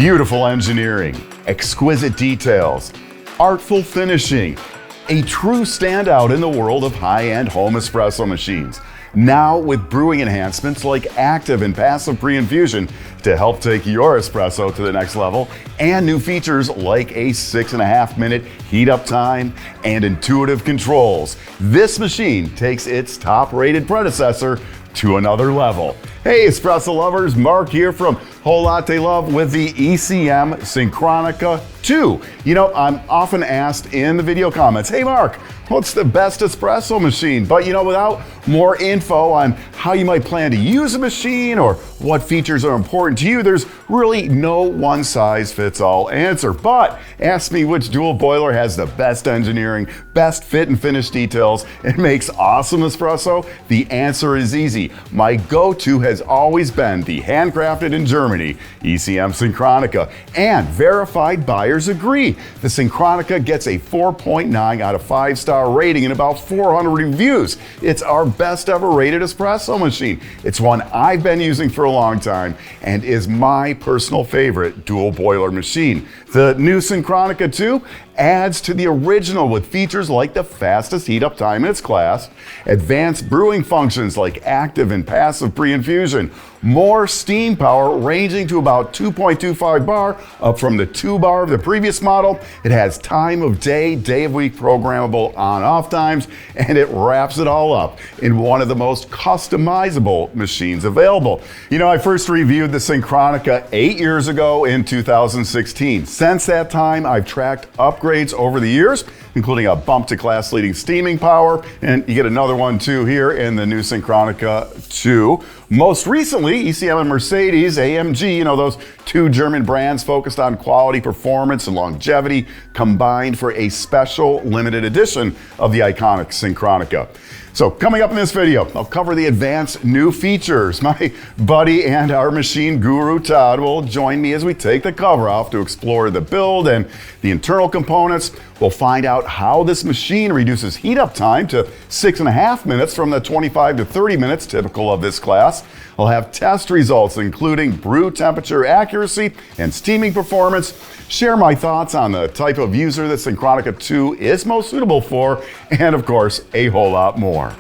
Beautiful engineering, exquisite details, artful finishing, a true standout in the world of high-end home espresso machines. Now with brewing enhancements like active and passive pre-infusion to help take your espresso to the next level, and new features like a 6.5 minute heat up time and intuitive controls. This machine takes its top-rated predecessor to another level. Hey espresso lovers, Mark here from Whole Latte Love with the ECM Synchronika II. You know, I'm often asked in the video comments, hey Mark, what's the best espresso machine? But you know, without more info on how you might plan to use a machine or what features are important to you, there's really no one size fits all answer. But ask me which dual boiler has the best engineering, best fit and finish details, and makes awesome espresso. The answer is easy. My go-to has always been the handcrafted in Germany, ECM Synchronika, and verified buyers agree. The Synchronika gets a 4.9 out of 5-star rating and about 400 reviews. It's our best ever rated espresso machine. It's one I've been using for a long time and is my personal favorite dual boiler machine. The new Synchronika II adds to the original with features like the fastest heat up time in its class, advanced brewing functions like active and passive pre-infusion, more steam power ranging to about 2.25 bar, up from the 2 bar of the previous model. It has time of day, day of week programmable on-off times, and it wraps it all up in one of the most customizable machines available. You know, I first reviewed the Synchronika 8 years ago in 2016. Since that time, I've tracked upgrades over the years, including a bump to class leading steaming power, and you get another one too here in the new Synchronika II. Most recently, ECM and Mercedes, AMG, you know, those two German brands focused on quality, performance, and longevity, combined for a special limited edition of the iconic Synchronika. So coming up in this video, I'll cover the advanced new features. My buddy and our machine guru Todd will join me as we take the cover off to explore the build and the internal components. We'll find out how this machine reduces heat up time to 6.5 minutes from the 25 to 30 minutes typical of this class. I'll have test results including brew temperature accuracy and steaming performance, share my thoughts on the type of user that Synchronika II is most suitable for, and of course, a whole lot more.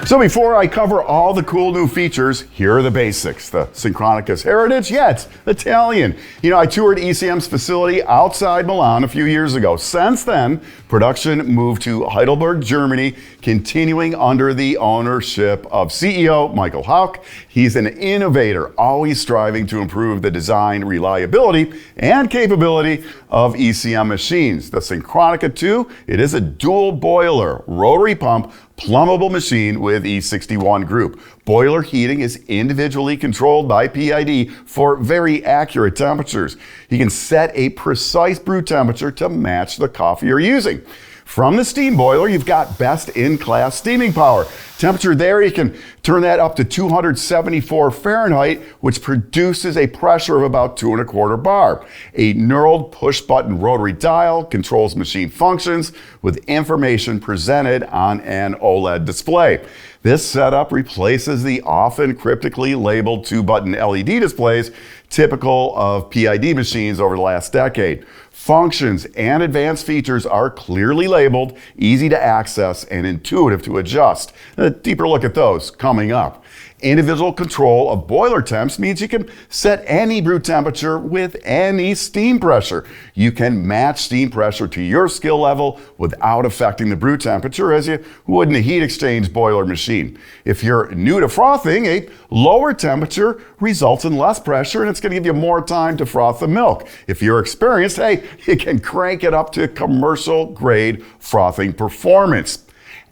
So before I cover all the cool new features, here are the basics. The Syncronika's heritage, yeah, it's Italian. You know, I toured ECM's facility outside Milan a few years ago. Since then, production moved to Heidelberg, Germany, continuing under the ownership of CEO Michael Hauck. He's an innovator, always striving to improve the design, reliability, and capability of ECM machines. The Synchronika II, it is a dual boiler, rotary pump, plumbable machine with E61 group. Boiler heating is individually controlled by PID for very accurate temperatures. You can set a precise brew temperature to match the coffee you're using. From the steam boiler, you've got best-in-class steaming power. Temperature there, you can turn that up to 274 Fahrenheit, which produces a pressure of about 2.25 bar. A knurled push-button rotary dial controls machine functions with information presented on an OLED display. This setup replaces the often cryptically labeled 2-button LED displays typical of PID machines over the last decade. Functions and advanced features are clearly labeled, easy to access, and intuitive to adjust. A deeper look at those coming up. Individual control of boiler temps means you can set any brew temperature with any steam pressure. You can match steam pressure to your skill level without affecting the brew temperature as you would in a heat exchange boiler machine. If you're new to frothing, a lower temperature results in less pressure and it's going to give you more time to froth the milk. If you're experienced, hey, you can crank it up to commercial grade frothing performance.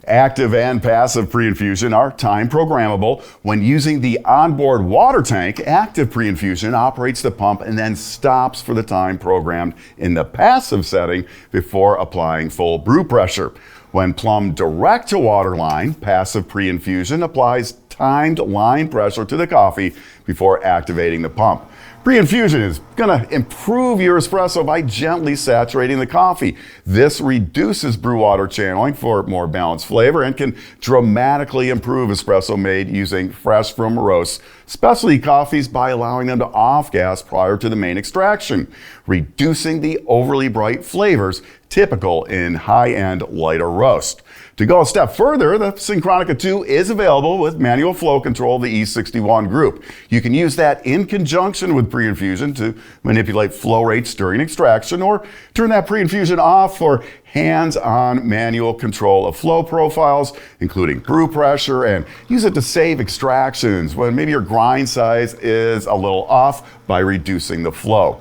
Active and passive pre-infusion are time programmable. When using the onboard water tank, active pre-infusion operates the pump and then stops for the time programmed in the passive setting before applying full brew pressure. When plumbed direct to water line, passive pre-infusion applies timed line pressure to the coffee before activating the pump. Pre-infusion is going to improve your espresso by gently saturating the coffee. This reduces brew water channeling for more balanced flavor and can dramatically improve espresso made using fresh from roast specialty coffees by allowing them to off-gas prior to the main extraction, reducing the overly bright flavors typical in high-end lighter roast. To go a step further, the Synchronika II is available with manual flow control of the E61 group. You can use that in conjunction with pre-infusion to manipulate flow rates during extraction, or turn that pre-infusion off for hands-on manual control of flow profiles, including brew pressure, and use it to save extractions when maybe your grind size is a little off by reducing the flow.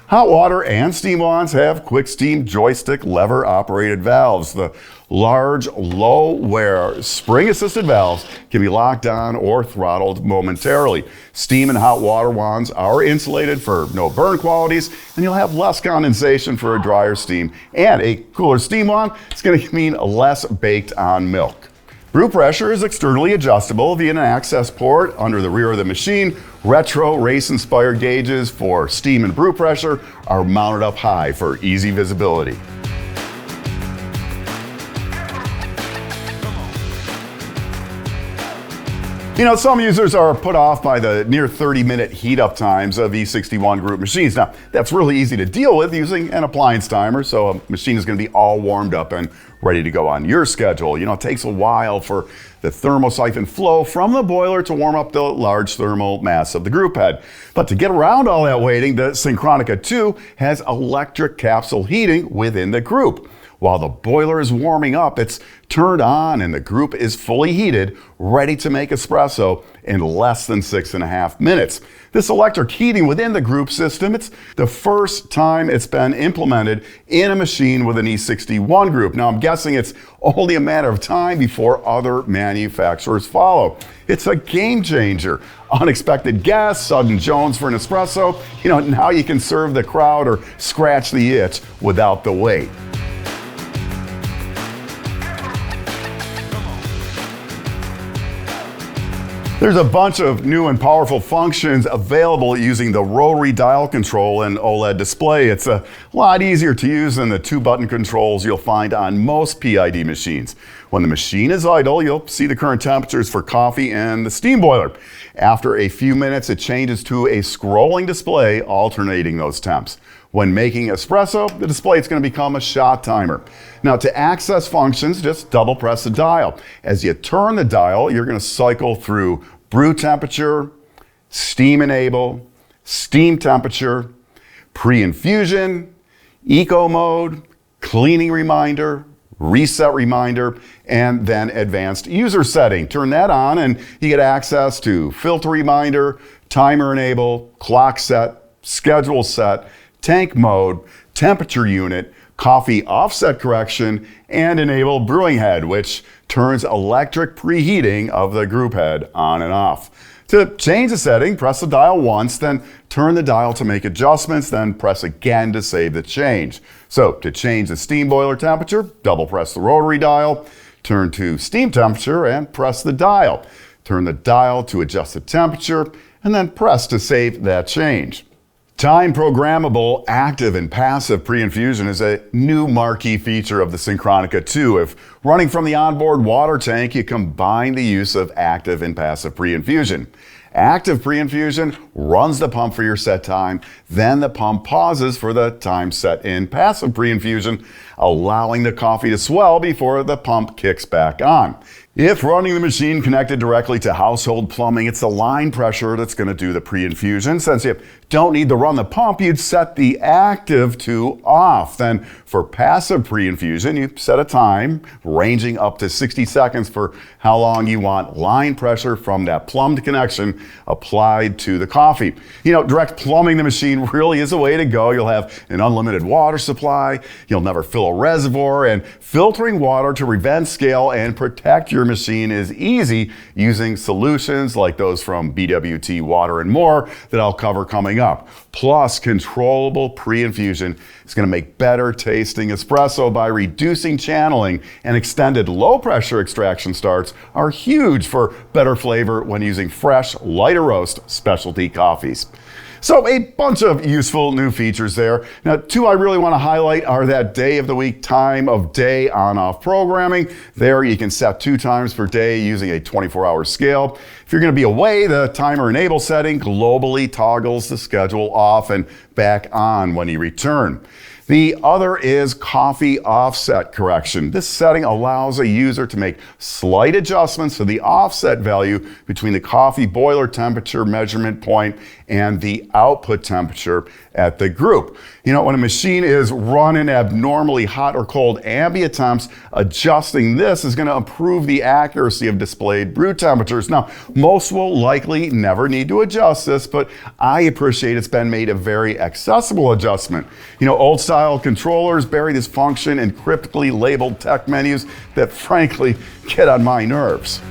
Hot water and steam wands have quick steam joystick lever operated valves. The large low wear spring assisted valves can be locked on or throttled momentarily. Steam and hot water wands are insulated for no burn qualities, and you'll have less condensation for a drier steam. And a cooler steam wand is going to mean less baked on milk. Brew pressure is externally adjustable via an access port under the rear of the machine. Retro race-inspired gauges for steam and brew pressure are mounted up high for easy visibility. You know, some users are put off by the near 30-minute heat-up times of E61 group machines. Now, that's really easy to deal with using an appliance timer, so a machine is going to be all warmed up and ready to go on your schedule. You know, it takes a while for the thermosiphon flow from the boiler to warm up the large thermal mass of the group head. But to get around all that waiting, the Synchronika II has electric capsule heating within the group. While the boiler is warming up, it's turned on and the group is fully heated, ready to make espresso in less than 6.5 minutes. This electric heating within the group system, it's the first time it's been implemented in a machine with an E61 group. Now, I'm guessing it's only a matter of time before other manufacturers follow. It's a game changer. Unexpected guests, sudden Jones for an espresso, you know, now you can serve the crowd or scratch the itch without the wait. There's a bunch of new and powerful functions available using the rotary dial control and OLED display. It's a lot easier to use than the 2-button controls you'll find on most PID machines. When the machine is idle, you'll see the current temperatures for coffee and the steam boiler. After a few minutes, it changes to a scrolling display alternating those temps. When making espresso, the display is going to become a shot timer. Now, to access functions, just double press the dial. As you turn the dial, you're going to cycle through brew temperature, steam enable, steam temperature, pre-infusion, eco mode, cleaning reminder, reset reminder, and then advanced user setting. Turn that on and you get access to filter reminder, timer enable, clock set, schedule set, tank mode, temperature unit, coffee offset correction, and enable brewing head, which turns electric preheating of the group head on and off. To change the setting, press the dial once, then turn the dial to make adjustments, then press again to save the change. So to change the steam boiler temperature, double press the rotary dial, turn to steam temperature and press the dial. Turn the dial to adjust the temperature, and then press to save that change. Time programmable, active and passive pre-infusion is a new marquee feature of the Synchronika II. If running from the onboard water tank, you combine the use of active and passive pre-infusion. Active pre-infusion runs the pump for your set time, then the pump pauses for the time set in passive pre-infusion, allowing the coffee to swell before the pump kicks back on. If running the machine connected directly to household plumbing, it's the line pressure that's going to do the pre-infusion. Since you don't need to run the pump, you'd set the active to off. Then for passive pre-infusion, you set a time ranging up to 60 seconds for how long you want line pressure from that plumbed connection applied to the coffee. You know, direct plumbing the machine really is a way to go. You'll have an unlimited water supply, you'll never fill a reservoir, and filtering water to prevent scale and protect your machine is easy using solutions like those from BWT Water and More that I'll cover coming up. Plus, controllable pre-infusion is going to make better tasting espresso by reducing channeling, and extended low pressure extraction starts are huge for better flavor when using fresh, lighter roast specialty coffees. So a bunch of useful new features there. Now, two I really want to highlight are that day of the week, time of day on-off programming. There you can set 2 times per day using a 24-hour scale. If you're going to be away, the timer enable setting globally toggles the schedule off and back on when you return. The other is coffee offset correction. This setting allows a user to make slight adjustments to the offset value between the coffee boiler temperature measurement point and the output temperature at the group. You know, when a machine is running abnormally hot or cold ambient temps, adjusting this is going to improve the accuracy of displayed brew temperatures. Now, most will likely never need to adjust this, but I appreciate it's been made a very accessible adjustment. You know, old style controllers bury this function in cryptically labeled tech menus that frankly get on my nerves.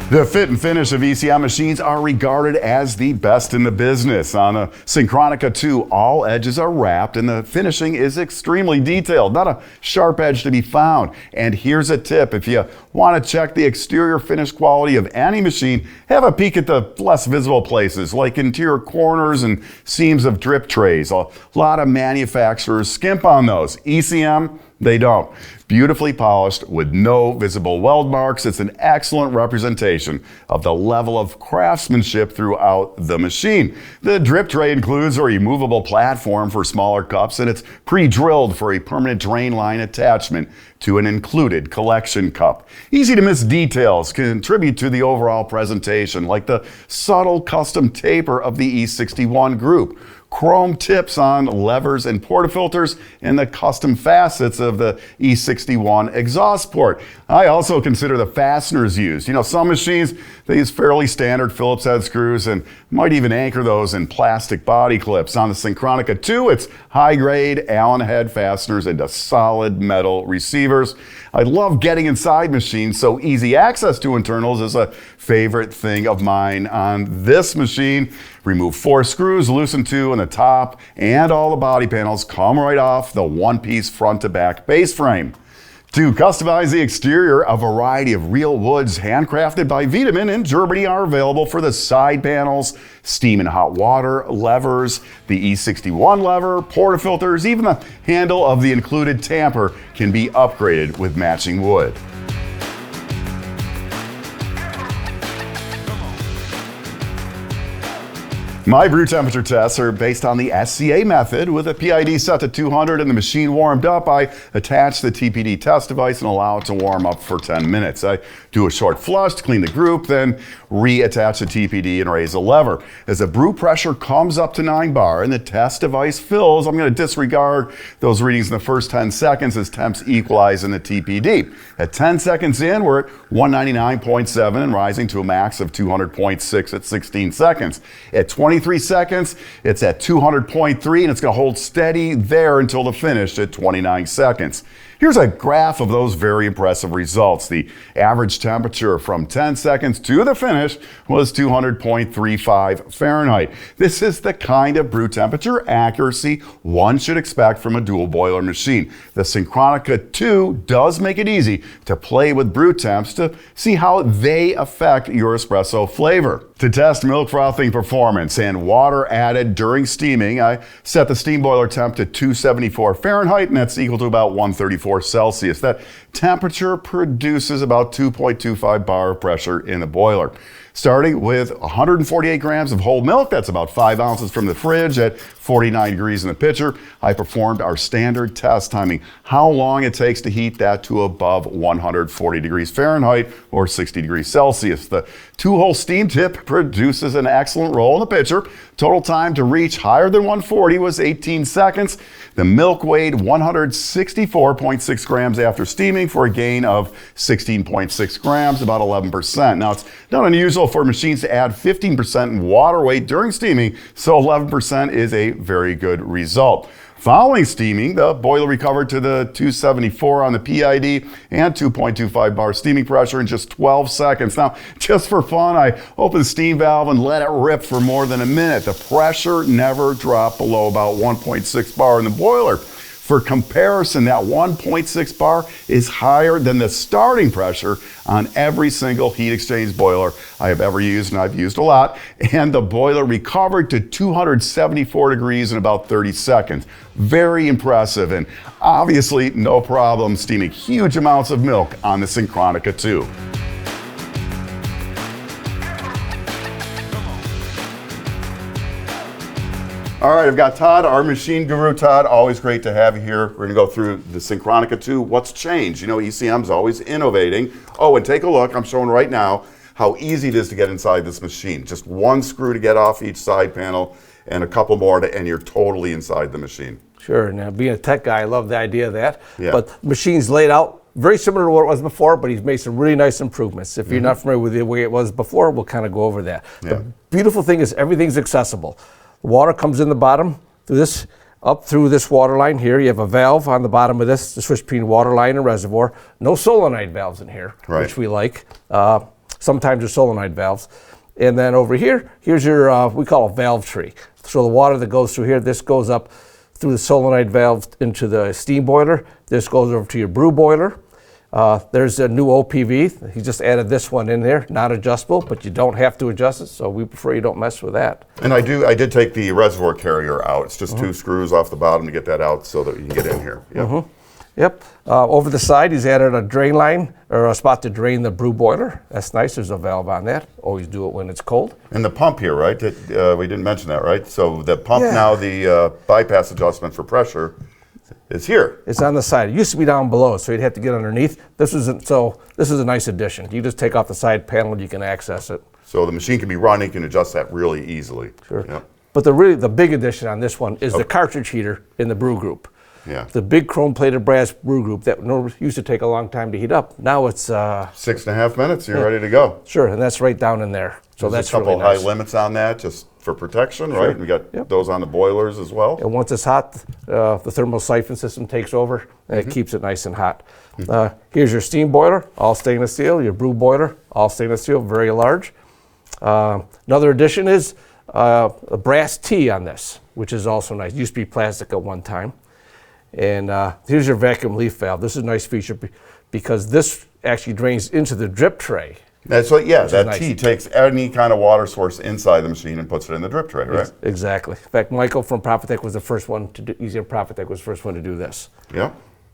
The fit and finish of ECM machines are regarded as the best in the business. On a Synchronika II, all edges are wrapped and the finishing is extremely detailed, not a sharp edge to be found. And here's a tip: if you want to check the exterior finish quality of any machine, have a peek at the less visible places like interior corners and seams of drip trays. A lot of manufacturers skimp on those. ECM, they don't. Beautifully polished with no visible weld marks. It's an excellent representation of the level of craftsmanship throughout the machine. The drip tray includes a removable platform for smaller cups, and it's pre-drilled for a permanent drain line attachment to an included collection cup. Easy to miss details contribute to the overall presentation, like the subtle custom taper of the E61 group, chrome tips on levers and portafilters, and the custom facets of the E61 exhaust port. I also consider the fasteners used. You know, some machines, they use fairly standard Phillips head screws and might even anchor those in plastic body clips. On the Synchronika II, it's high-grade Allen head fasteners into solid metal receivers. I love getting inside machines, so easy access to internals is a favorite thing of mine. On this machine, remove 4 screws, loosen 2 in the top, and all the body panels come right off the one-piece front-to-back base frame. To customize the exterior, a variety of real woods handcrafted by Wiedemann in Germany are available for the side panels, steam and hot water levers, the E61 lever, portafilters, even the handle of the included tamper can be upgraded with matching wood. My brew temperature tests are based on the SCA method. With a PID set to 200 and the machine warmed up, I attach the TPD test device and allow it to warm up for 10 minutes. I do a short flush to clean the group, then reattach the TPD and raise the lever. As the brew pressure comes up to 9 bar and the test device fills, I'm going to disregard those readings in the first 10 seconds as temps equalize in the TPD. At 10 seconds in, we're at 199.7 and rising to a max of 200.6 at 16 seconds. At 23 seconds, it's at 200.3 and it's going to hold steady there until the finish at 29 seconds. Here's a graph of those very impressive results. The average temperature from 10 seconds to the finish was 200.35 Fahrenheit. This is the kind of brew temperature accuracy one should expect from a dual boiler machine. The Synchronika II does make it easy to play with brew temps to see how they affect your espresso flavor. To test milk frothing performance and water added during steaming, I set the steam boiler temp to 274 Fahrenheit, and that's equal to about 134 Celsius. That temperature produces about 2.25 bar of pressure in the boiler. Starting with 148 grams of whole milk, that's about 5 ounces from the fridge at 49 degrees in the pitcher, I performed our standard test timing how long it takes to heat that to above 140 degrees Fahrenheit or 60 degrees Celsius. The 2-hole steam tip produces an excellent roll in the pitcher. Total time to reach higher than 140 was 18 seconds. The milk weighed 164.6 grams after steaming for a gain of 16.6 grams, about 11%. Now, it's not unusual for machines to add 15% in water weight during steaming, so 11% is a very good result. Following steaming, the boiler recovered to the 274 on the PID and 2.25 bar steaming pressure in just 12 seconds. Now, just for fun, I opened the steam valve and let it rip for more than a minute. The pressure never dropped below about 1.6 bar in the boiler. For comparison, that 1.6 bar is higher than the starting pressure on every single heat exchange boiler I have ever used, and I've used a lot. And the boiler recovered to 274 degrees in about 30 seconds. Very impressive, and obviously no problem steaming huge amounts of milk on the Synchronika II. All right, I've got Todd, our machine guru. Todd, always great to have you here. We're gonna go through the Synchronika II. What's changed? You know, ECM's always innovating. Oh, and take a look, I'm showing right now how easy it is to get inside this machine. Just one screw to get off each side panel and a couple more and you're totally inside the machine. Sure, now being a tech guy, I love the idea of that. Yeah. But the machine's laid out very similar to what it was before, but he's made some really nice improvements. If you're not familiar with the way it was before, we'll kind of go over that. Yeah. The beautiful thing is everything's accessible. The water comes in the bottom through this, up through this water line here. You have a valve on the bottom of this to switch between water line and reservoir. No solenoid valves in here, Right. which we like. Sometimes there's solenoid valves. And then over here, here's your, we call a valve tree. So the water that goes through here, this goes up through the solenoid valve into the steam boiler. This goes over to your brew boiler. There's a new OPV. He just added this one in there, not adjustable, but you don't have to adjust it, so we prefer you don't mess with that. And I did take the reservoir carrier out. It's just two screws off the bottom to get that out so that you can get in here. Yep. Yep. Over the side, he's added a drain line, or a spot to drain the brew boiler. That's nice. There's a valve on that. Always do it when it's cold. And the pump here, right? We didn't mention that, right? So the pump Yeah. now, the bypass adjustment for pressure is here. It's on the side. It used to be down below, so you'd have to get underneath. This is a nice addition. You just take off the side panel and you can access it. So the machine can be running, you can adjust that really easily. Sure. Yep. But the big addition on this one is the cartridge heater in the brew group. Yeah. The big chrome-plated brass brew group that used to take a long time to heat up. Now it's 6.5 minutes, you're ready to go. sure, and that's right down in there. So There's that's a couple really nice. high limits on that just for protection, right? We got Yep. those on the boilers as well. And once it's hot, the thermal siphon system takes over and it keeps it nice and hot. Here's your steam boiler, all stainless steel. Your brew boiler, all stainless steel, very large. Another addition is a brass T on this, which is also nice. It used to be plastic at one time. And here's your vacuum leaf valve. This is a nice feature because this actually drains into the drip tray. That's what, yeah, that nice. T takes any kind of water source inside the machine and puts it in the drip tray, right? Exactly. In fact, Michael from Profitec was the first one to do, ECM Profitec was the first one to do this. Yeah.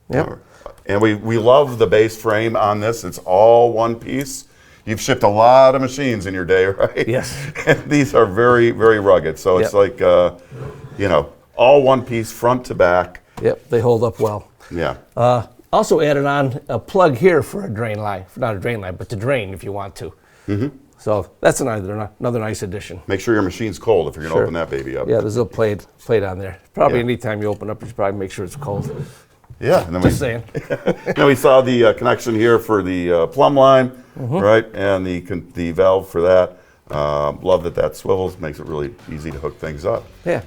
Yep. And we love the base frame on this. It's all one piece. You've shipped a lot of machines in your day, right? Yes. And these are very, very rugged. So it's like, you know, all one piece, front to back. Yep, they hold up well. Yeah. Also added on a plug here for a drain line, not a drain line, but to drain if you want to. So that's another nice addition. Make sure your machine's cold if you're going to open that baby up. Yeah, there's a plate on there. Probably Yeah. anytime you open up, you should probably make sure it's cold. Yeah. And then Just saying. then we saw the connection here for the plumb line, right? And the valve for that. Love that swivels, makes it really easy to hook things up. Yeah,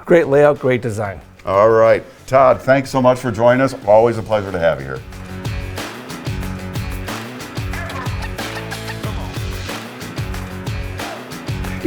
great layout, great design. All right. Todd, thanks so much for joining us. Always a pleasure to have you here.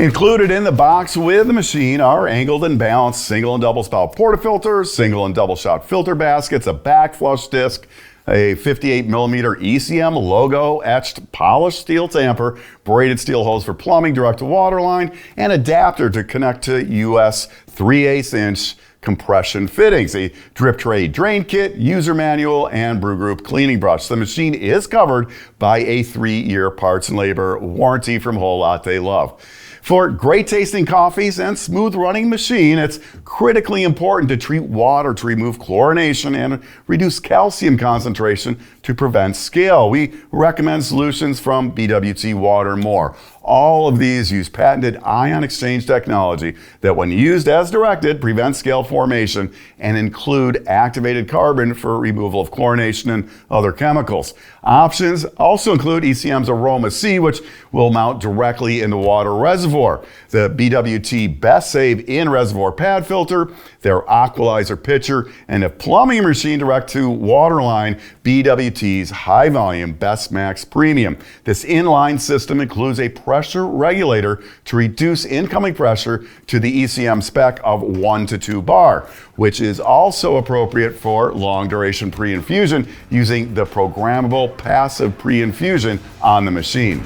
Included in the box with the machine are angled and balanced single and double spout portafilters, single and double shot filter baskets, a back flush disc, a 58 millimeter ECM logo etched polished steel tamper, braided steel hose for plumbing, direct to water line, and adapter to connect to US 3/8 inch compression fittings, a drip tray drain kit, user manual, and brew group cleaning brush. The machine is covered by a 3-year parts and labor warranty from Whole Latte Love. For great tasting coffees and smooth running machine, it's critically important to treat water to remove chlorination and reduce calcium concentration to prevent scale. We recommend solutions from BWT Water More. All of these use patented ion exchange technology that, when used as directed, prevents scale formation and include activated carbon for removal of chlorination and other chemicals. Options also include ECM's Aroma C, which will mount directly in the water reservoir, the BWT Best Save in Reservoir Pad Filter, their Aqualizer Pitcher, and a plumbing machine direct to water line BWT EWT's High Volume Best Max Premium. This inline system includes a pressure regulator to reduce incoming pressure to the ECM spec of 1 to 2 bar, which is also appropriate for long duration pre-infusion using the programmable passive pre-infusion on the machine.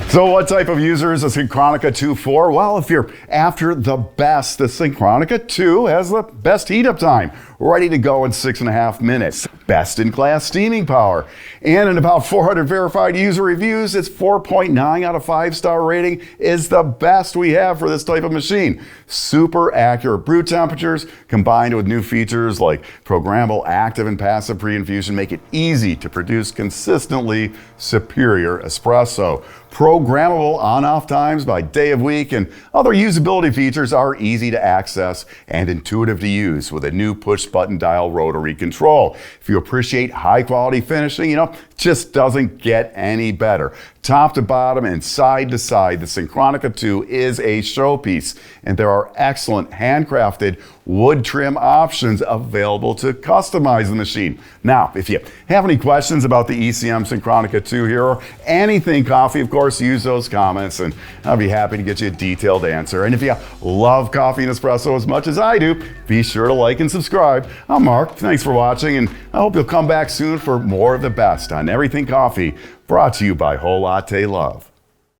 So what type of user is a Synchronika II for? Well, if you're after the best, the Synchronika II has the best heat up time, ready to go in 6.5 minutes. Best in class steaming power. And in about 400 verified user reviews, its 4.9 out of 5-star rating is the best we have for this type of machine. Super accurate brew temperatures combined with new features like programmable active and passive pre-infusion make it easy to produce consistently superior espresso. Programmable on-off times by day of week and other usability features are easy to access and intuitive to use with a new push-button dial rotary control. If you appreciate high-quality finishing, it just doesn't get any better. Top to bottom and side to side, the Synchronika II is a showpiece, and there are excellent handcrafted wood trim options available to customize the machine. Now, if you have any questions about the ECM Synchronika II here or anything coffee, of course, use those comments and I'll be happy to get you a detailed answer. And if you love coffee and espresso as much as I do, be sure to like and subscribe. I'm Mark, thanks for watching, and I hope you'll come back soon for more of the best on everything coffee, brought to you by Whole Latte Love.